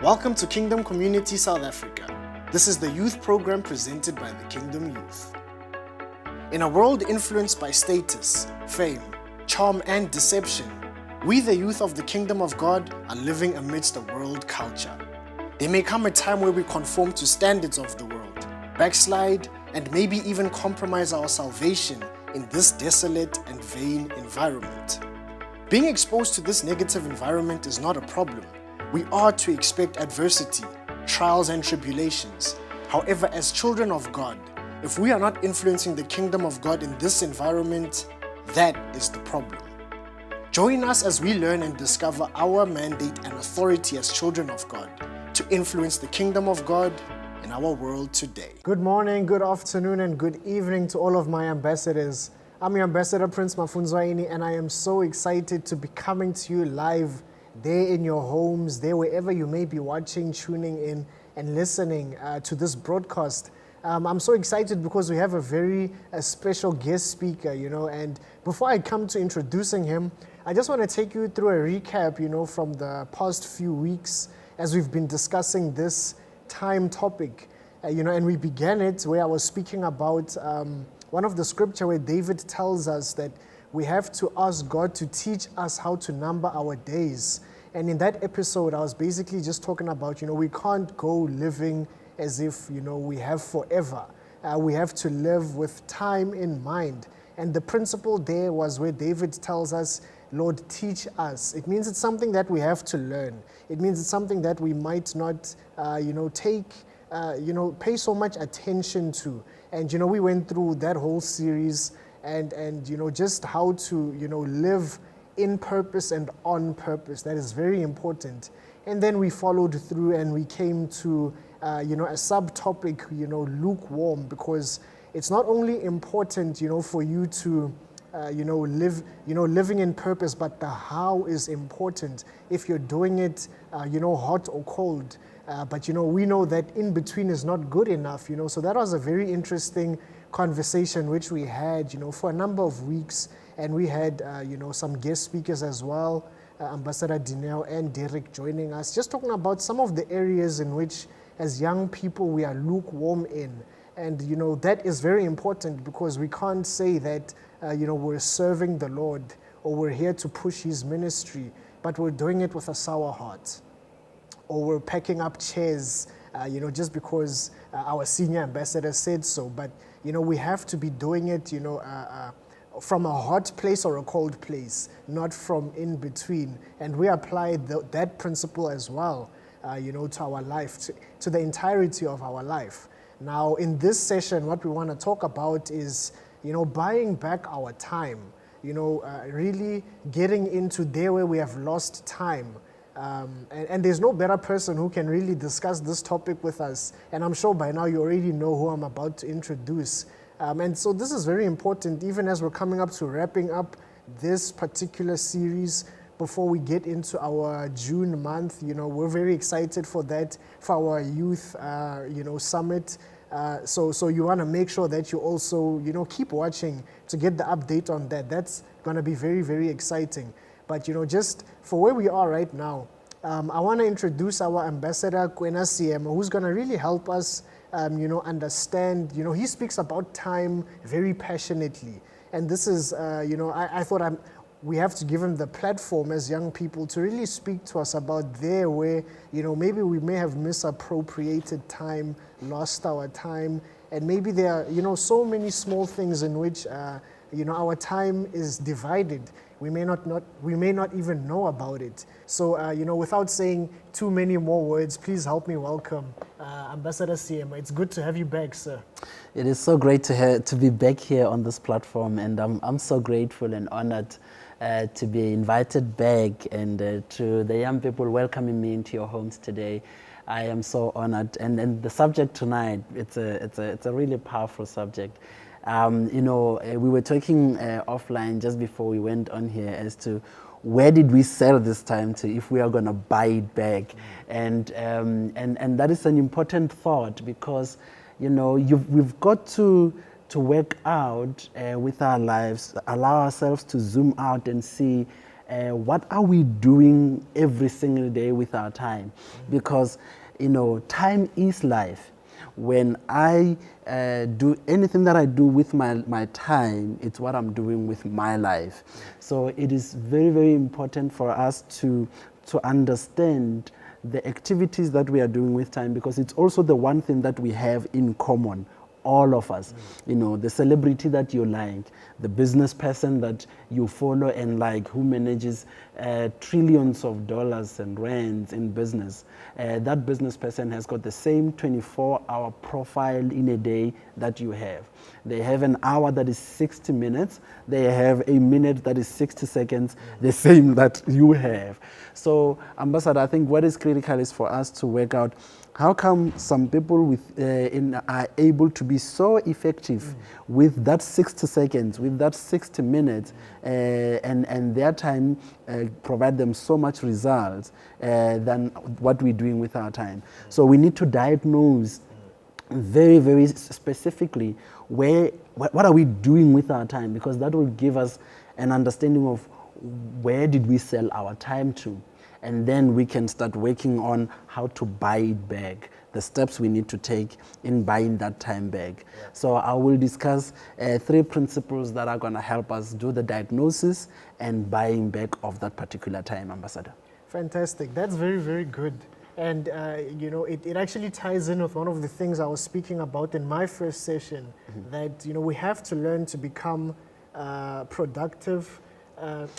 Welcome to Kingdom Community South Africa. This is the youth program presented by the Kingdom Youth. In a world influenced by status, fame, charm, and deception, we, the youth of the Kingdom of God, are living amidst a world culture. There may come a time where we conform to standards of the world, backslide, and maybe even compromise our salvation in this desolate and vain environment. Being exposed to this negative environment is not a problem. We are to expect adversity, trials, and tribulations. However, as children of God, if we are not influencing the kingdom of God in this environment, that is the problem. Join us as we learn and discover our mandate and authority as children of God to influence the kingdom of God in our world today. Good morning, good afternoon, and good evening to all of my ambassadors. I'm your ambassador, Prince Mafunzwaini, and I am so excited to be coming to you live there in your homes, there wherever you may be watching, tuning in, and listening to this broadcast. I'm so excited because we have a very special guest speaker, and before I come to introducing him, I just want to take you through a recap, from the past few weeks as we've been discussing this time topic, and we began it where I was speaking about one of the scripture where David tells us that we have to ask God to teach us how to number our days. And in that episode, I was basically just talking about, we can't go living as if, we have forever. We have to live with time in mind. And the principle there was where David tells us, Lord, teach us. It means it's something that we have to learn. It means it's something that we might not, pay so much attention to. And, we went through that whole series and just how to, live in purpose and on purpose. That is very important. And then we followed through and we came to, a subtopic, lukewarm, because it's not only important, for you to, living in purpose, but the how is important. If you're doing it, hot or cold. But, we know that in between is not good enough, So that was a very interesting conversation which we had, for a number of weeks. And we had, some guest speakers as well, Ambassador Dineo and Derek joining us, just talking about some of the areas in which, as young people, we are lukewarm in. And, that is very important because we can't say that, we're serving the Lord or we're here to push His ministry, but we're doing it with a sour heart. Or we're packing up chairs, just because our senior ambassador said so. But, we have to be doing it, from a hot place or a cold place, not from in between. And we apply that principle as well, to our life, to the entirety of our life. Now, in this session, what we want to talk about is, buying back our time, really getting into there where we have lost time. And there's no better person who can really discuss this topic with us. And I'm sure by now you already know who I'm about to introduce. And so this is very important, even as we're coming up to wrapping up this particular series before we get into our June month. We're very excited for that, for our youth, summit. So you want to make sure that you also, keep watching to get the update on that. That's going to be very, very exciting. But, just for where we are right now, I want to introduce our ambassador, Kwena CM, who's going to really help us, understand. He speaks about time very passionately. And this is, I thought we have to give him the platform as young people to really speak to us about there where, maybe we may have misappropriated time, lost our time, and maybe there are, so many small things in which, our time is divided. We may not even know about it. So, without saying too many more words, please help me welcome Ambassador CM. It's good to have you back, sir. It is so great to be back here on this platform, and I'm so grateful and honored to be invited back, and to the young people welcoming me into your homes today. I am so honored, and the subject tonight, it's a really powerful subject. We were talking offline just before we went on here as to where did we sell this time to if we are going to buy it back, and that is an important thought because we've got to work out with our lives, allow ourselves to zoom out and see what are we doing every single day with our time? Because, time is life. When I do anything that I do with my time, it's what I'm doing with my life. So it is very, very important for us to understand the activities that we are doing with time, because it's also the one thing that we have in common, all of us. The celebrity that you like, the business person that you follow and like, who manages trillions of dollars and rands in business, that business person has got the same 24-hour profile in a day that you have. They have an hour that is 60 minutes. They have a minute that is 60 seconds, the same that you have. So, Ambassador, I think what is critical is for us to work out how come some people are able to be so effective with that 60 seconds, with that 60 minutes, and their time provide them so much results than what we're doing with our time. So we need to diagnose very, very specifically what are we doing with our time, because that will give us an understanding of where did we sell our time to. And then we can start working on how to buy it back, the steps we need to take in buying that time back. Yeah. So I will discuss 3 principles that are going to help us do the diagnosis and buying back of that particular time, Ambassador. Fantastic. That's very, very good. And, it actually ties in with one of the things I was speaking about in my first session, that, we have to learn to become productive,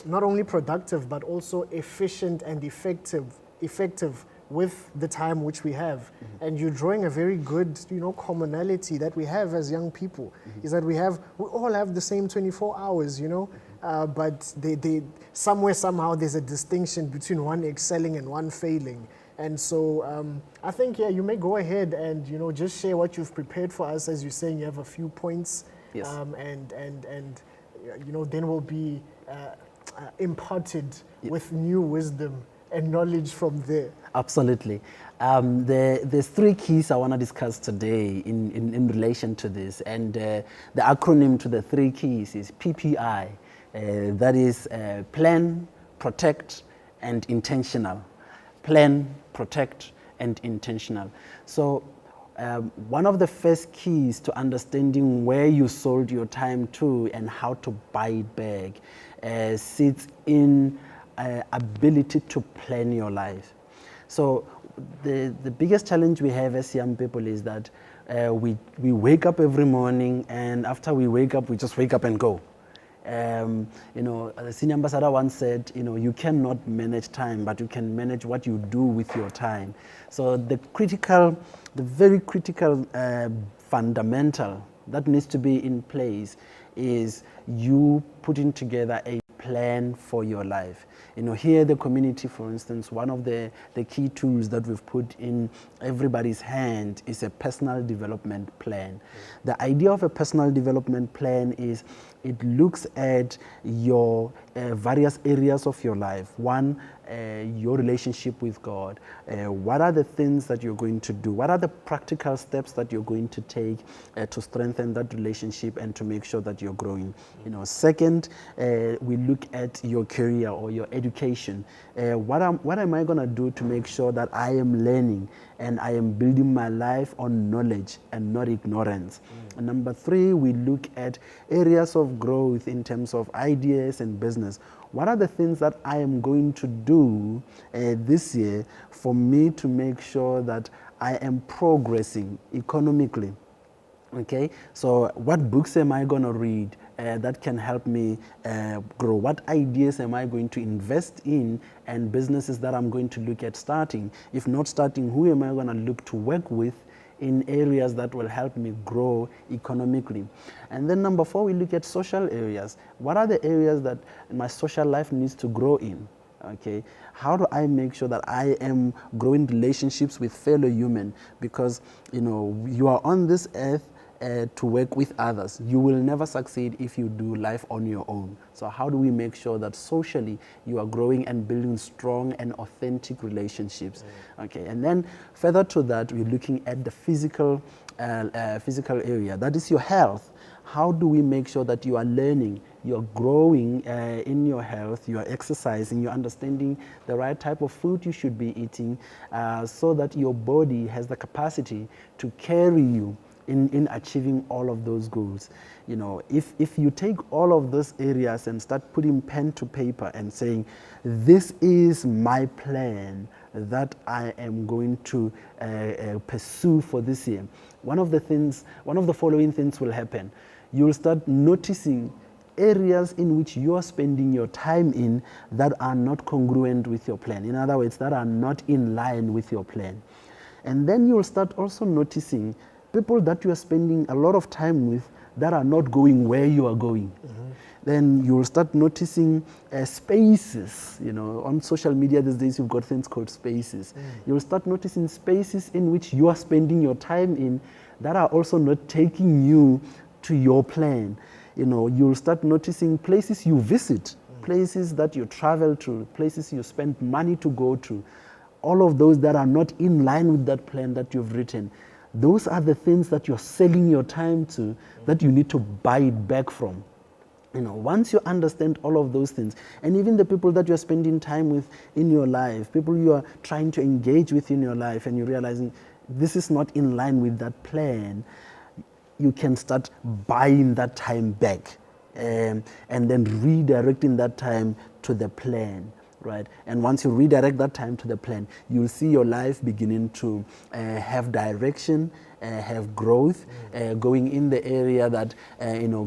not only productive, but also efficient and effective with the time which we have. And you're drawing a very good, commonality that we have as young people, is that we all have the same 24 hours, but they somehow there's a distinction between one excelling and one failing. And so I think, you may go ahead and, just share what you've prepared for us. As you're saying, you have a few points. Yes. And then we'll be imparted with new wisdom and knowledge from there. Absolutely. There's 3 keys I want to discuss today in relation to this. And the acronym to the 3 keys is PPI. That is plan, protect, and intentional. Plan, protect, and intentional. So one of the first keys to understanding where you sold your time to and how to buy it back sits in ability to plan your life. So the biggest challenge we have as young people is that we wake up every morning, and after we wake up, we just wake up and go. The senior ambassador once said, you cannot manage time, but you can manage what you do with your time. So the very critical fundamental that needs to be in place is you putting together a plan for your life. Here the community, for instance, one of the key tools that we've put in everybody's hand is a personal development plan. The idea of a personal development plan is it looks at your various areas of your life. One, your relationship with God. What are the things that you're going to do? What are the practical steps that you're going to take to strengthen that relationship and to make sure that you're growing? Second, we look at your career or your education. What am I going to do to make sure that I am learning and I am building my life on knowledge and not ignorance? And number 3, we look at areas of growth in terms of ideas and business. What are the things that I am going to do this year for me to make sure that I am progressing economically? Okay, so what books am I going to read that can help me grow? What ideas am I going to invest in, and businesses that I'm going to look at starting? If not starting, who am I going to look to work with in areas that will help me grow economically? And then number 4, we look at social areas. What are the areas that my social life needs to grow in? Okay, how do I make sure that I am growing relationships with fellow human? Because you are on this earth to work with others. You will never succeed if you do life on your own. So how do we make sure that socially you are growing and building strong and authentic relationships? Okay, and then further to that, we're looking at the physical area. That is your health. How do we make sure that you are learning you're growing in your health, you are exercising, you're understanding the right type of food you should be eating, so that your body has the capacity to carry you in achieving all of those goals. You know, if you take all of those areas and start putting pen to paper and saying, this is my plan that I am going to pursue for this year, one of the following things will happen. You'll start noticing areas in which you are spending your time in that are not congruent with your plan. In other words, that are not in line with your plan. And then you'll start also noticing people that you are spending a lot of time with that are not going where you are going. Then you'll start noticing spaces. You know, on social media these days you've got things called spaces. You'll start noticing spaces in which you are spending your time in that are also not taking you to your plan. You know, you'll start noticing places you visit, places that you travel to, places you spend money to go to. All of those that are not in line with that plan that you've written. Those are the things that you're selling your time to, that you need to buy it back from. You know, once you understand all of those things, and even the people that you're spending time with in your life, people you are trying to engage with in your life, and you're realizing this is not in line with that plan, you can start buying that time back, and then redirecting that time to the plan. Right? And once you redirect that time to the plan, you'll see your life beginning to have direction, have growth, going in the area that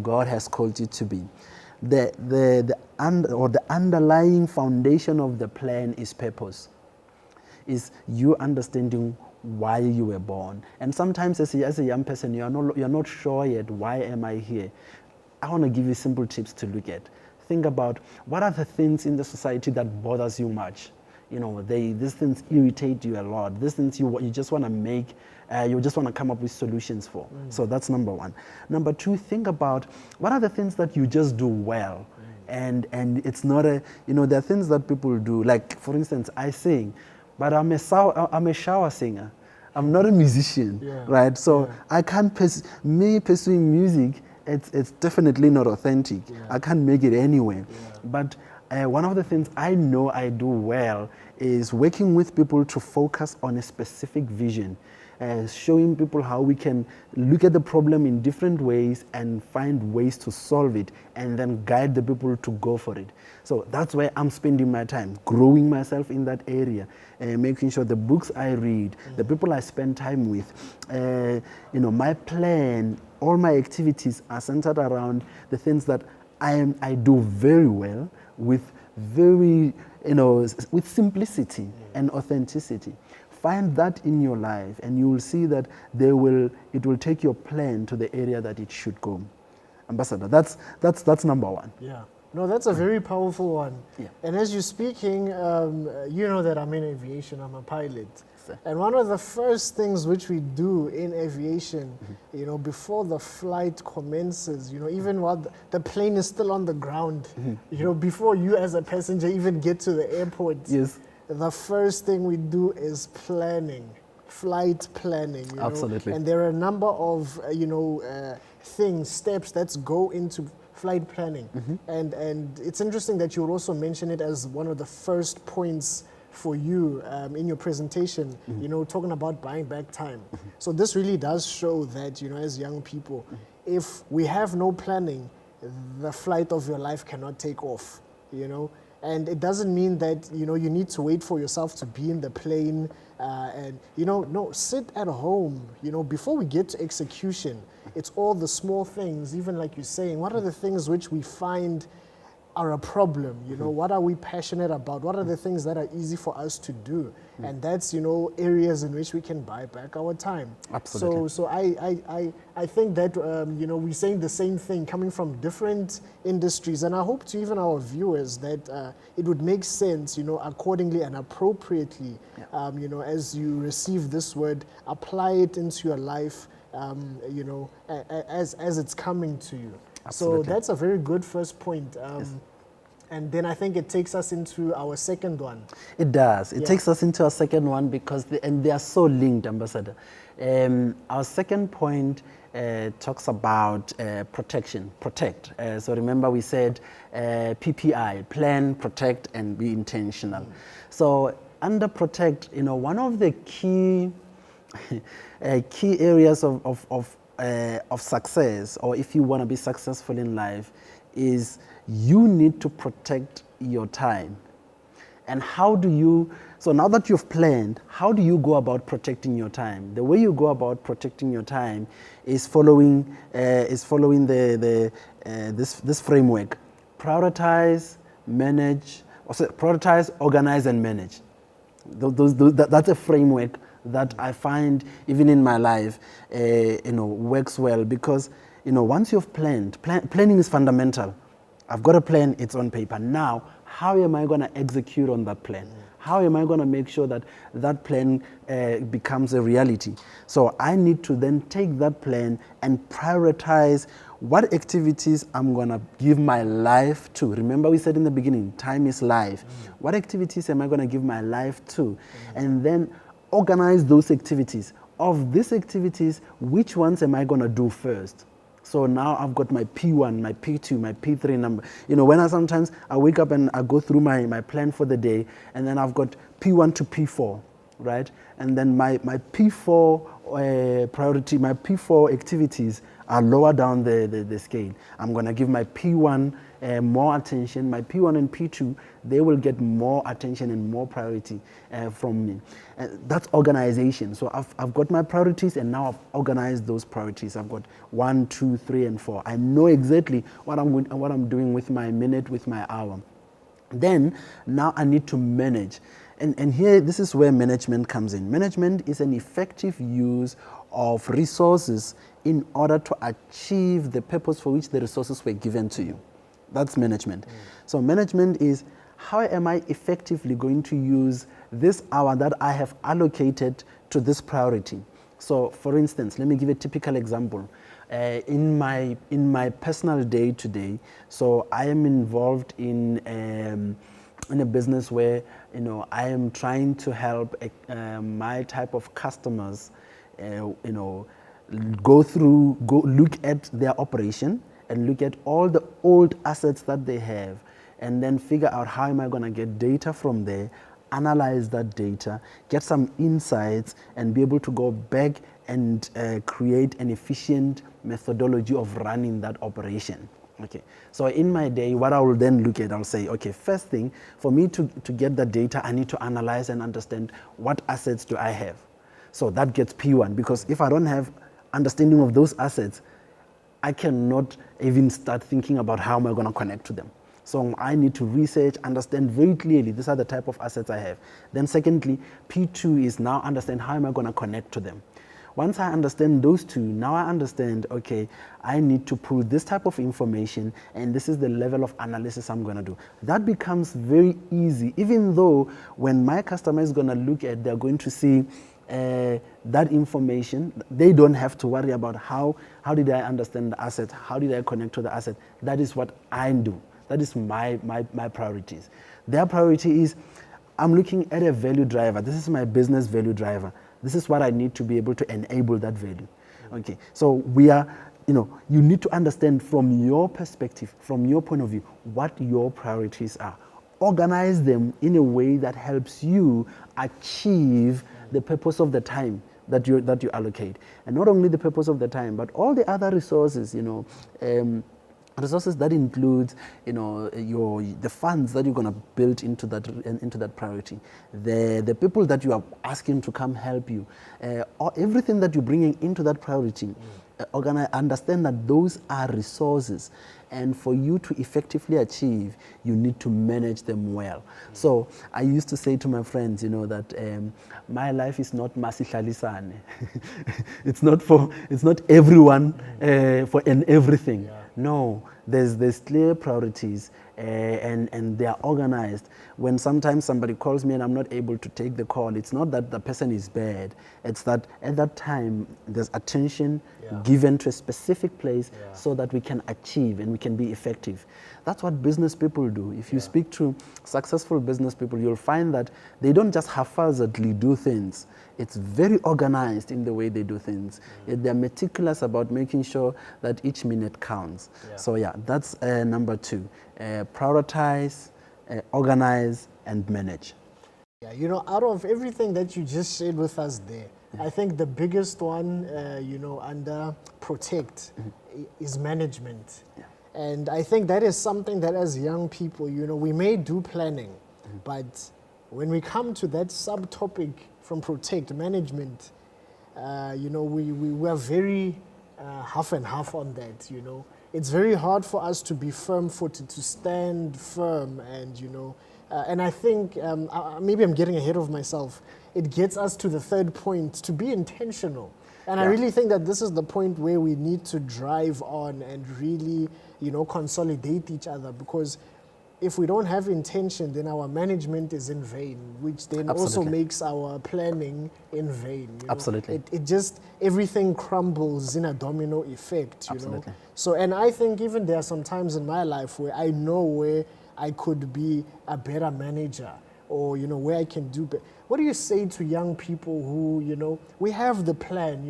God has called you to be. The underlying foundation of the plan is purpose. Is you understanding why you were born. And sometimes as a young person, you're not sure yet, why am I here? I want to give you simple tips to look at. Think about what are the things in the society that bothers you much. You know, these things irritate you a lot. These things you just want to make, you just want to come up with solutions for. So that's number one. Number two, think about what are the things that you just do well. And it's not there are things that people do. Like, for instance, I sing, but I'm a shower singer. I'm not a musician, right? So I can't pursuing music. It's definitely not authentic. I can't make it anyway. But one of the things I know I do well is working with people to focus on a specific vision, showing people how we can look at the problem in different ways and find ways to solve it, and then guide the people to go for it. So that's where I'm spending my time, growing myself in that area, making sure the books I read, the people I spend time with, my plan, all my activities are centered around the things that I do very well with with simplicity and authenticity. Find that in your life, and you will see that it will take your plan to the area that it should go. Ambassador, that's number one. Yeah. No, that's a very powerful one. Yeah. And as you're speaking, you know that I'm in aviation, I'm a pilot. And one of the first things which we do in aviation, before the flight commences, even while the plane is still on the ground, before you as a passenger even get to the airport, the first thing we do is planning, flight planning. Absolutely. And there are a number of, steps that go into flight planning. And it's interesting that you would also mention it as one of the first points for you in your presentation, talking about buying back time. So this really does show that, as young people, if we have no planning, the flight of your life cannot take off, And it doesn't mean that, you need to wait for yourself to be in the plane no, sit at home, before we get to execution. It's all the small things, even like you're saying, what are the things which we find are a problem, what are we passionate about? What are the things that are easy for us to do? And that's, areas in which we can buy back our time. Absolutely. So I think that, we're saying the same thing coming from different industries. And I hope to even our viewers that it would make sense, accordingly and appropriately, as you receive this word, apply it into your life, as it's coming to you. Absolutely. So that's a very good first point. And then I think it takes us into our second one. It does. It takes us into our second one because they are so linked, Ambassador. Our second point talks about protection, protect. So remember we said PPI, plan, protect, and be intentional. So under protect, one of the key key areas of success, or if you want to be successful in life, is you need to protect your time. And how do you, so now that you've planned, how do you go about protecting your time? The way you go about protecting your time is following this framework: prioritize, manage, prioritize, organize, and manage. That's a framework that I find even in my life, works well, because once you've planned, planning is fundamental. I've got a plan, it's on paper. Now, how am I going to execute on that plan? How am I going to make sure that that plan becomes a reality? So I need to then take that plan and prioritize what activities I'm going to give my life to. Remember we said in the beginning, time is life. What activities am I going to give my life to? And then organize those activities. Of these activities, which ones am I going to do first? So now I've got my P1, my P2, my P3 number. When I wake up and I go through my plan for the day, and then I've got P1 to P4, right? And then my P4 priority, my P4 activities are lower down the scale. I'm going to give my P1 more attention. My P1 and P2, they will get more attention and more priority from me. That's organization. So I've got my priorities, and now I've organized those priorities. I've got 1, 2, 3, and 4. I know exactly what I'm doing with my minute, with my hour. Then now I need to manage. And here, this is where management comes in. Management is an effective use of resources in order to achieve the purpose for which the resources were given to you. That's management. So management is, how am I effectively going to use this hour that I have allocated to this priority? So for instance, let me give a typical example. In my personal day today, so I am involved in a business where I am trying to help my type of customers go look at their operation and look at all the old assets that they have, and then figure out how am I going to get data from there, analyze that data, get some insights, and be able to go back and create an efficient methodology of running that operation. Okay, so in my day, what I will then look at, I'll say, okay, first thing, for me to get the data, I need to analyze and understand what assets do I have. So that gets P1, because if I don't have understanding of those assets, I cannot even start thinking about how am I going to connect to them. So I need to research, understand very clearly, these are the type of assets I have. Then secondly, P2 is now understand how am I going to connect to them. Once I understand those two, now I understand, okay, I need to pull this type of information, and this is the level of analysis I'm going to do. That becomes very easy, even though when my customer is going to look at, they're going to see that information. They don't have to worry about how did I understand the asset, how did I connect to the asset. That is what I do. That is my priorities. Their priority is, I'm looking at a value driver. This is my business value driver. This is what I need to be able to enable that value. Okay, so we are, you need to understand from your perspective, from your point of view, what your priorities are. Organize them in a way that helps you achieve the purpose of the time that you allocate. And not only the purpose of the time, but all the other resources, resources that includes, the funds that you're going to build into that priority, the people that you are asking to come help you, or everything that you're bringing into that priority. Understand that those are resources, and for you to effectively achieve, you need to manage them well. So I used to say to my friends, that my life is not masihlalisane. It's not everyone for and everything. Yeah. No, there's clear priorities, and they are organized. When sometimes somebody calls me and I'm not able to take the call, it's not that the person is bad. It's that at that time there's attention given to a specific place so that we can achieve and we can be effective. That's what business people do. If you speak to successful business people, you'll find that they don't just haphazardly do things. It's very organized in the way they do things. They're meticulous about making sure that each minute counts. So that's number 2. Prioritize, organize, and manage. Yeah, you know, out of everything that you just shared with us there, I think the biggest one, under protect is management. And I think that is something that as young people, we may do planning, but when we come to that subtopic from protect, management, we are very half and half on that, It's very hard for us to be firm-footed, to stand firm, and I think, maybe I'm getting ahead of myself, it gets us to the third point, to be intentional. And I really think that this is the point where we need to drive on and really, consolidate each other, because if we don't have intention, then our management is in vain, which then also makes our planning in vain. Absolutely. It just, everything crumbles in a domino effect, know. So, and I think even there are some times in my life where I know where I could be a better manager, or, where I can do better. What do you say to young people who, we have the plan,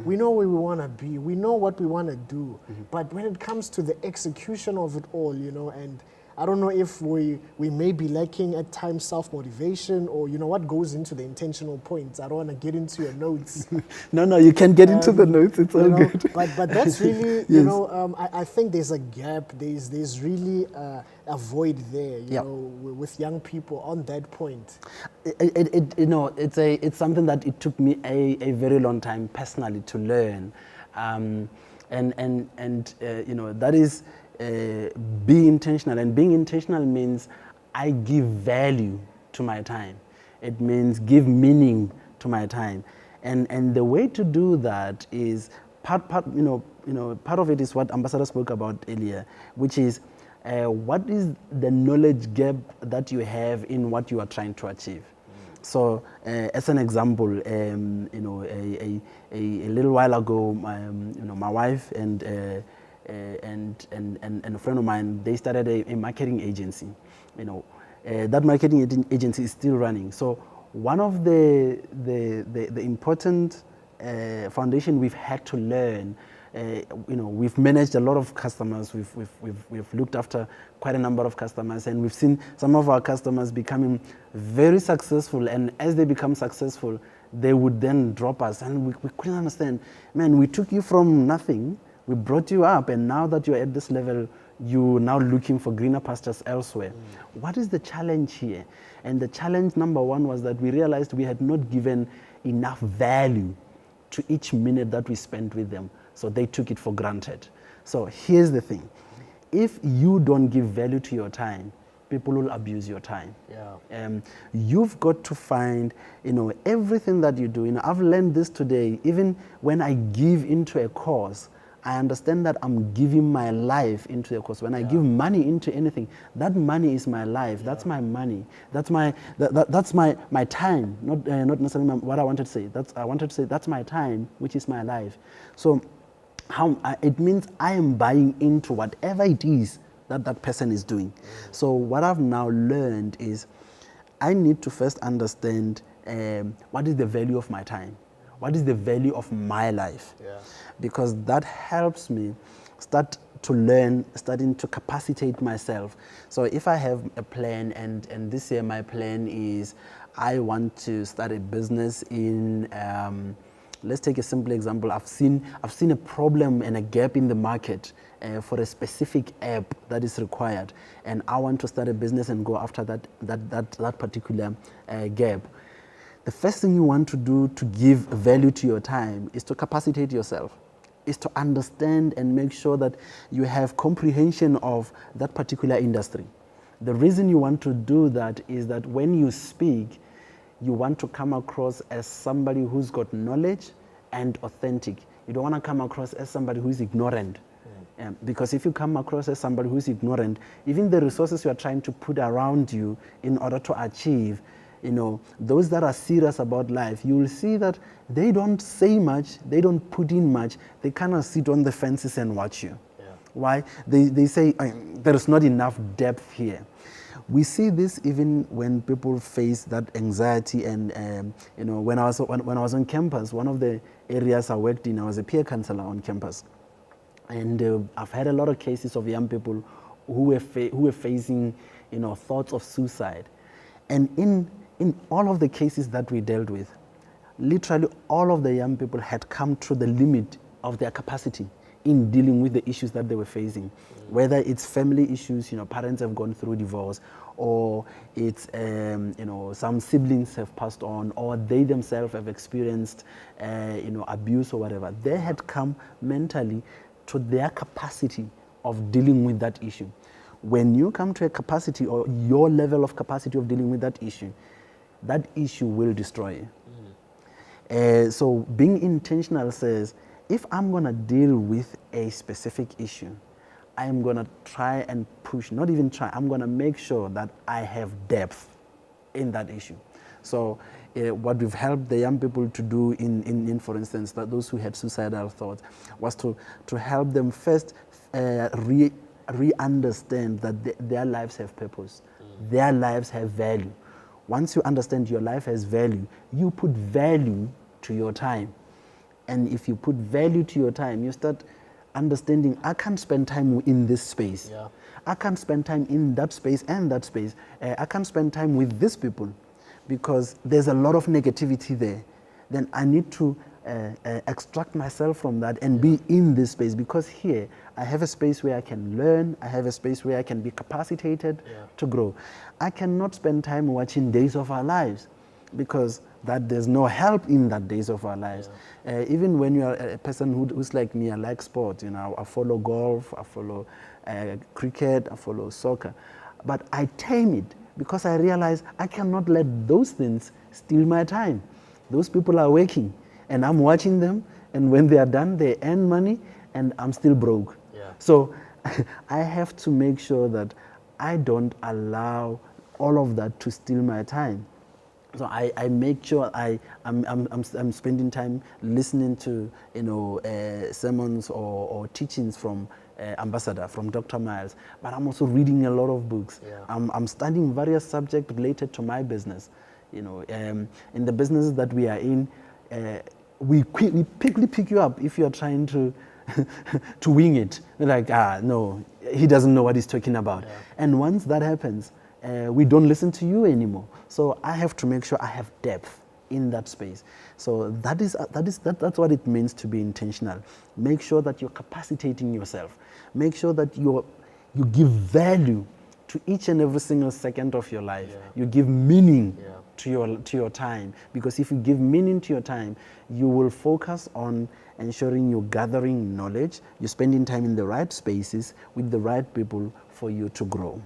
we know where we want to be, we know what we want to do, but when it comes to the execution of it all, and I don't know if we may be lacking at times self-motivation, or what goes into the intentional points. I don't want to get into your notes. No, you can get into the notes. It's all good. But that's really, I think there's a gap. There's really a void there, with young people on that point. It's something that it took me a very long time personally to learn, that is. Be intentional, and being intentional means I give value to my time. It means give meaning to my time, and the way to do that is part of it is what Ambassador spoke about earlier, which is what is the knowledge gap that you have in what you are trying to achieve. So, as an example, a little while ago, my wife and a friend of mine, they started a marketing agency. That marketing agency is still running. So one of the important foundation we've had to learn, we've managed a lot of customers. We've looked after quite a number of customers, and we've seen some of our customers becoming very successful. And as they become successful, they would then drop us, and we couldn't understand. Man, we took you from nothing. We brought you up, and now that you're at this level, you're now looking for greener pastures elsewhere. What is the challenge here? And the challenge number 1 was that we realized we had not given enough value to each minute that we spent with them. So they took it for granted. So here's the thing. If you don't give value to your time, people will abuse your time. You've got to find, everything that you do. I've learned this today. Even when I give into a cause, I understand that I'm giving my life into a cause. When I give money into anything, that money is my life. That's my money. That's my time. Not necessarily what I wanted to say. I wanted to say that's my time, which is my life. So, it means I am buying into whatever it is that person is doing. So what I've now learned is, I need to first understand what is the value of my time. What is the value of my life? Because that helps me start to learn, starting to capacitate myself. So if I have a plan, and this year my plan is I want to start a business in, let's take a simple example. I've seen a problem and a gap in the market for a specific app that is required, and I want to start a business and go after that particular gap. The first thing you want to do to give value to your time is to capacitate yourself, is to understand and make sure that you have comprehension of that particular industry. The reason you want to do that is that when you speak, you want to come across as somebody who's got knowledge and authentic. You don't want to come across as somebody who's ignorant. Because if you come across as somebody who's ignorant, even the resources you are trying to put around you in order to achieve, those that are serious about life, you will see that they don't say much, they don't put in much, they kind of sit on the fences and watch you. Yeah. Why? They say there is not enough depth here. We see this even when people face that anxiety, and when I was on campus, one of the areas I worked in, I was a peer counselor on campus, and I've had a lot of cases of young people who were facing thoughts of suicide, and in all of the cases that we dealt with, literally all of the young people had come to the limit of their capacity in dealing with the issues that they were facing. Whether it's family issues, parents have gone through divorce, or it's, some siblings have passed on, or they themselves have experienced, abuse or whatever. They had come mentally to their capacity of dealing with that issue. When you come to a capacity or your level of capacity of dealing with that issue will destroy you. So being intentional says, if I'm going to deal with a specific issue, I'm going to try and push, not even try, I'm going to make sure that I have depth in that issue. So what we've helped the young people to do in for instance, that those who had suicidal thoughts, was to help them first re-understand that their lives have purpose, their lives have value. Once you understand your life has value, you put value to your time. And if you put value to your time, you start understanding, I can't spend time in this space. Yeah. I can't spend time in that space and that space. I can't spend time with these people because there's a lot of negativity there. Then I need to extract myself from that and be in this space, because here I have a space where I can learn, I have a space where I can be capacitated to grow. I cannot spend time watching Days of Our Lives, because that there's no help in that Days of Our Lives. Even when you are a person who's like me, I like sport, I follow golf, I follow cricket, I follow soccer. But I tame it because I realize I cannot let those things steal my time. Those people are working and I'm watching them, and when they are done, they earn money and I'm still broke. So I have to make sure that I don't allow all of that to steal my time. So I make sure I'm spending time listening to sermons or teachings from Ambassador, from Dr. Miles, but I'm also reading a lot of books. I'm studying various subjects related to my business. In the businesses that we are in, we quickly pick you up if you are trying to to wing it. Like, no, he doesn't know what he's talking about. And once that happens, we don't listen to you anymore. So I have to make sure I have depth in that space. So that's what it means to be intentional. Make sure that you're capacitating yourself. Make sure that you give value to each and every single second of your life. You give meaning to your time, because if you give meaning to your time, you will focus on ensuring you're gathering knowledge, you're spending time in the right spaces with the right people for you to grow.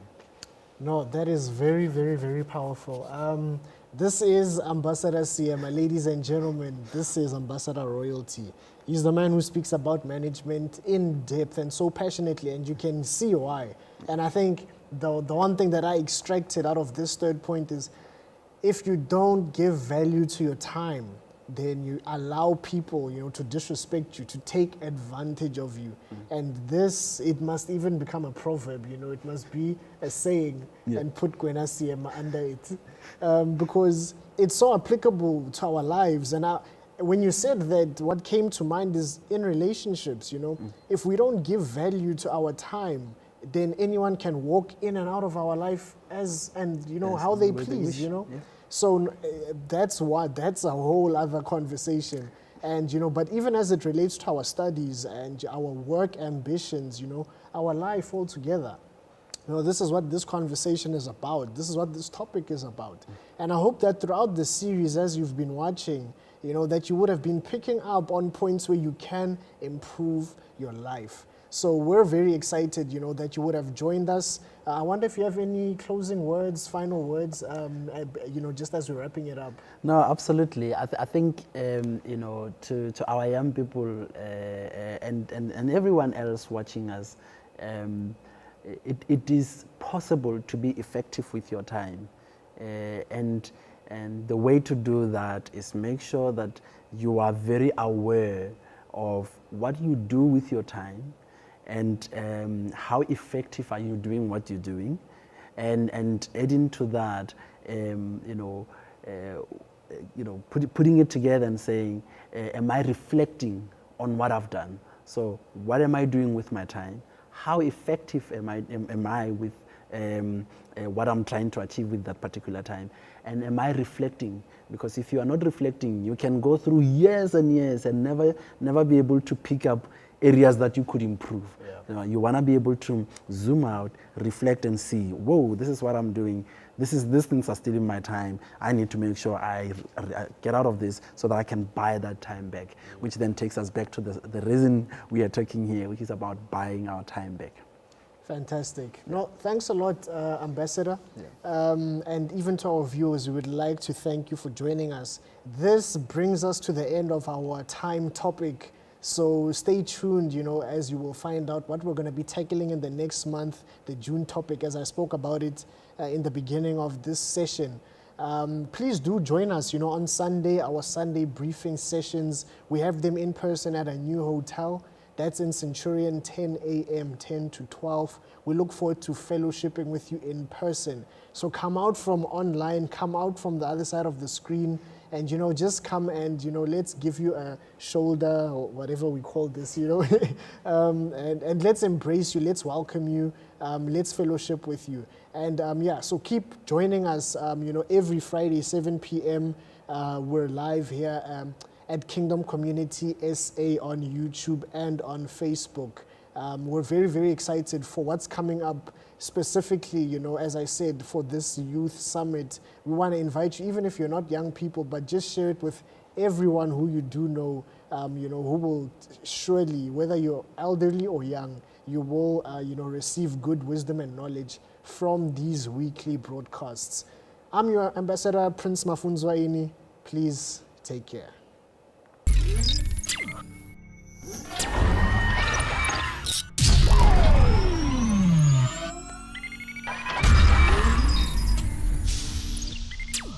No, that is very, very, very powerful. This is Ambassador CM, ladies and gentlemen. This is Ambassador Royalty. He's the man who speaks about management in depth and so passionately, and you can see why. And I think the one thing that I extracted out of this third point is, if you don't give value to your time, then you allow people, to disrespect you, to take advantage of you. And this, it must even become a proverb, it must be a saying, and put Gwena Siema under it. Because it's so applicable to our lives. And when you said that, what came to mind is in relationships, if we don't give value to our time, then anyone can walk in and out of our life how they please, So that's a whole other conversation. And, but even as it relates to our studies and our work ambitions, our life altogether, this is what this conversation is about. This is what this topic is about. And I hope that throughout the series, as you've been watching, that you would have been picking up on points where you can improve your life. So we're very excited, that you would have joined us. I wonder if you have any closing words, final words, just as we're wrapping it up. No, absolutely. I think, to our young people and everyone else watching us, it is possible to be effective with your time. And the way to do that is make sure that you are very aware of what you do with your time and how effective are you doing what you're doing. And adding to that, putting it together and saying, am I reflecting on what I've done? So what am I doing with my time? How effective am I with what I'm trying to achieve with that particular time? And am I reflecting? Because if you are not reflecting, you can go through years and years and never be able to pick up areas that you could improve. Yeah. You want to be able to zoom out, reflect and see, whoa, this is what I'm doing. These things are stealing my time. I need to make sure I get out of this so that I can buy that time back, which then takes us back to the reason we are talking here, which is about buying our time back. Fantastic. No, thanks a lot, Ambassador. Yeah. And even to our viewers, we would like to thank you for joining us. This brings us to the end of our time topic. So stay tuned, as you will find out what we're going to be tackling in the next month, the June topic, as I spoke about it in the beginning of this session. Please do join us, on Sunday, our Sunday briefing sessions. We have them in person at a new hotel. That's in Centurion, 10 a.m., 10 to 12. We look forward to fellowshipping with you in person. So come out from online, come out from the other side of the screen, and, just come and, let's give you a shoulder or whatever we call this, and let's embrace you, let's welcome you, let's fellowship with you. And so keep joining us, every Friday, 7 p.m. We're live here at Kingdom Community SA on YouTube and on Facebook. We're very, very excited for what's coming up specifically, as I said, for this youth summit. We want to invite you, even if you're not young people, but just share it with everyone who you do know, who will surely, whether you're elderly or young, you will, receive good wisdom and knowledge from these weekly broadcasts. I'm your ambassador, Prince Mafunzwaini. Please take care.